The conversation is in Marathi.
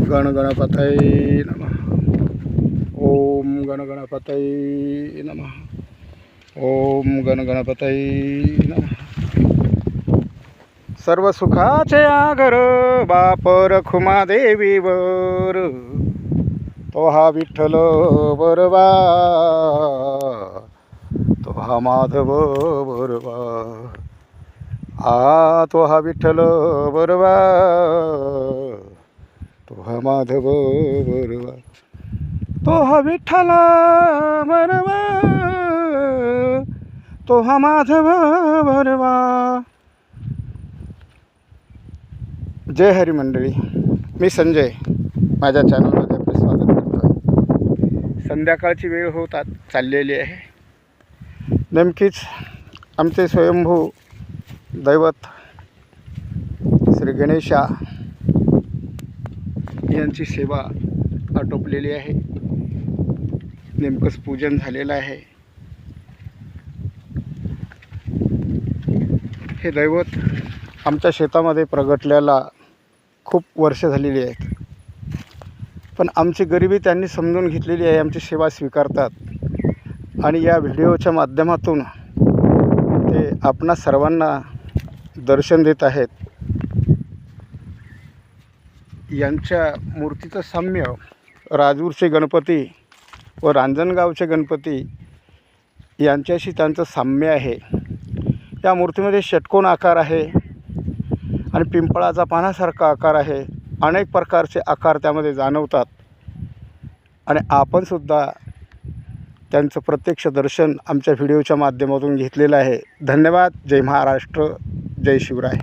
गणगणपतये नमः। ओम गणगणपतये नमः। ओम गणगणपतये नमः। सर्व सुखाचे आगर बाप रखुमा देवीवर, तो हा विठ्ठल बरवा, तो हा माधव बरवा। तो हा विठ्ठल बरवा, तो हा माधव बरवा। तो हा विठ्ठल बरवा, तो हा माधव बरवा। जय हरी मंडळी, मी संजय माझ्या चॅनलमध्ये आपले स्वागत करतो। संध्याकाळची वेळ होत चाललेली आहे। नेमकीच आमचे स्वयंभू दैवत श्री गणेशा यांची सेवा आटोपलेली आहे। नेमकंच पूजन झालेलं आहे। हे दैवत आमच्या शेतामध्ये प्रगटल्याला खूप वर्ष झालेली आहेत, पण आमची गरिबी त्यांनी समजून घेतलेली आहे। आमची सेवा स्वीकारतात आणि या व्हिडिओच्या माध्यमातून ते आपणा सर्वांना दर्शन देत आहेत। यांच्या मूर्तीचं साम्य राजूरचे गणपती व रांजणगावचे गणपती यांच्याशी त्यांचं साम्य आहे। या मूर्तीमध्ये षटकोन आकार आहे आणि पिंपळाचा पानासारखा आकार आहे। अनेक प्रकारचे आकार त्यामध्ये जाणवतात आणि आपणसुद्धा त्यांचं प्रत्यक्ष दर्शन आमच्या व्हिडिओच्या माध्यमातून घेतलेलं आहे। धन्यवाद। जय महाराष्ट्र, जय शिवराय।